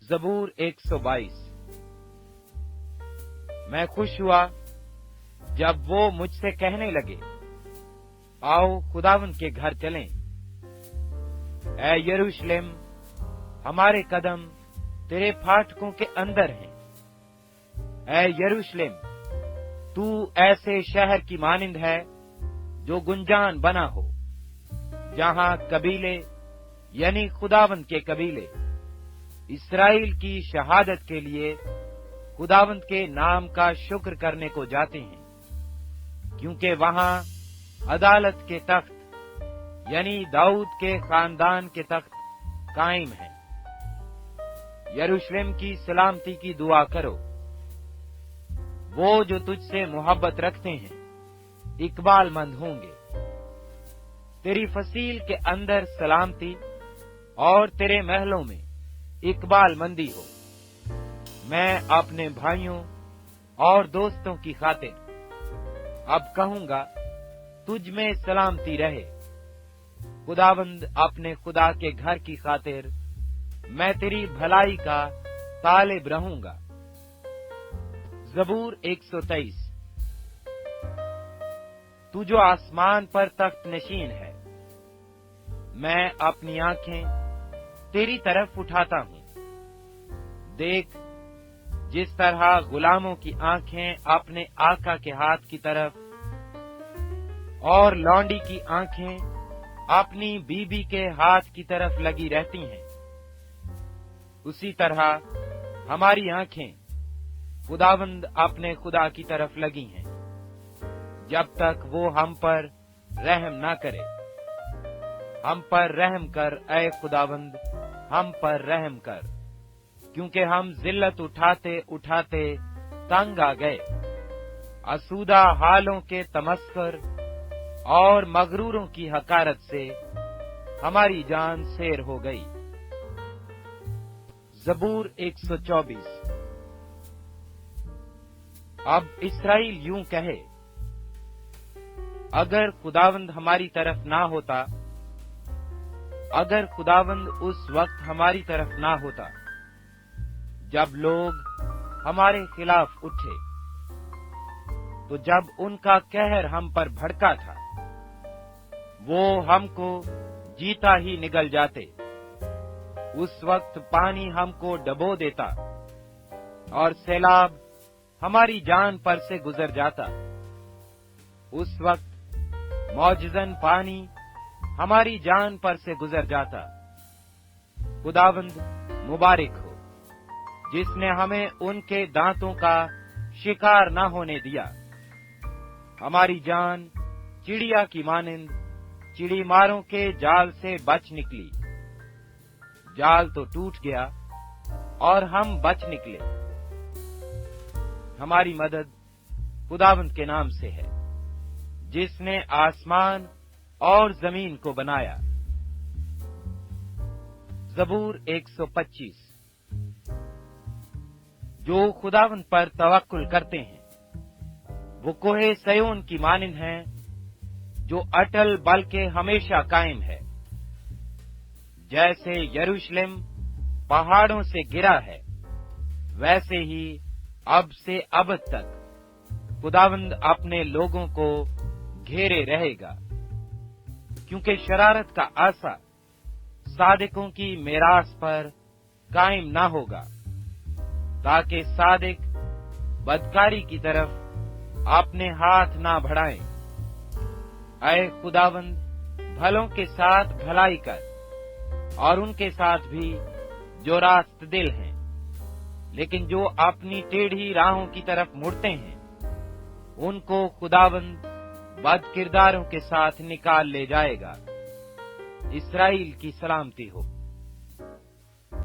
زبور 122۔ میں خوش ہوا جب وہ مجھ سے کہنے لگے، آؤ خداوند کے گھر چلیں۔ اے یروشلم، ہمارے قدم تیرے پھاٹکوں کے اندر ہیں۔ اے یروشلم، تو ایسے شہر کی مانند ہے جو گنجان بنا ہو، جہاں قبیلے یعنی خداوند کے قبیلے اسرائیل کی شہادت کے لیے خداوند کے نام کا شکر کرنے کو جاتے ہیں، کیونکہ وہاں عدالت کے تخت یعنی داؤد کے خاندان کے تخت قائم ہیں۔ یروشلم کی سلامتی کی دعا کرو، وہ جو تجھ سے محبت رکھتے ہیں اقبال مند ہوں گے۔ تیری فصیل کے اندر سلامتی اور تیرے محلوں میں اقبال مندی ہو۔ میں اپنے بھائیوں اور دوستوں کی خاطر اب کہوں گا، تجھ میں سلامتی رہے۔ خداوند اپنے خدا کے گھر کی خاطر میں تیری بھلائی کا طالب رہوں گا۔ زبور 123۔ تو جو آسمان پر تخت نشین ہے، میں اپنی آنکھیں تیری طرف اٹھاتا ہوں۔ دیکھ، جس طرح غلاموں کی آنکھیں اپنے آقا کے ہاتھ کی طرف اور لونڈی کی آنکھیں اپنی بیوی کے ہاتھ کی طرف لگی رہتی ہیں، اسی طرح ہماری آنکھیں خداوند اپنے خدا کی طرف لگی ہیں، جب تک وہ ہم پر رحم نہ کرے۔ ہم پر رحم کر اے خداوند، ہم پر رحم کر، کیونکہ ہم ذلت اٹھاتے اٹھاتے تنگ آ گئے۔ آسودہ حالوں کے تمسخر اور مغروروں کی حقارت سے ہماری جان سیر ہو گئی۔ زبور 124۔ اب اسرائیل یوں کہے، اگر خداوند ہماری طرف نہ ہوتا، اگر خداوند اس وقت ہماری طرف نہ ہوتا جب لوگ ہمارے خلاف اٹھے، تو جب ان کا قہر ہم پر بھڑکا تھا، وہ ہم کو جیتا ہی نگل جاتے۔ اس وقت پانی ہم کو ڈبو دیتا اور سیلاب ہماری جان پر سے گزر جاتا۔ اس وقت معجزن پانی ہماری جان پر سے گزر جاتا۔ خداوند مبارک ہو، جس نے ہمیں ان کے دانتوں کا شکار نہ ہونے دیا۔ ہماری جان چڑیا کی مانند چڑی ماروں کے جال سے بچ نکلی۔ جال تو ٹوٹ گیا اور ہم بچ نکلے۔ ہماری مدد خداوند کے نام سے ہے، جس نے آسمان اور زمین کو بنایا۔ زبور 125۔ جو خداوند پر توکل کرتے ہیں وہ کوہ سیون کی مانند ہیں، جو اٹل بلکہ ہمیشہ قائم ہے۔ جیسے یروشلم پہاڑوں سے گرا ہے، ویسے ہی اب سے ابد تک خداوند اپنے لوگوں کو گھیرے رہے گا، کیونکہ شرارت کا عصا صادقوں کی میراث پر قائم نہ ہوگا، تاکہ صادق بدکاری کی طرف اپنے ہاتھ نہ بڑھائیں۔ اے خداوند، بھلوں کے ساتھ بھلائی کر، اور ان کے ساتھ بھی جو راست دل ہیں، لیکن جو اپنی ٹیڑھی راہوں کی طرف مڑتے ہیں، ان کو خداوند بد کرداروں کے ساتھ نکال لے جائے گا۔ اسرائیل کی سلامتی ہو۔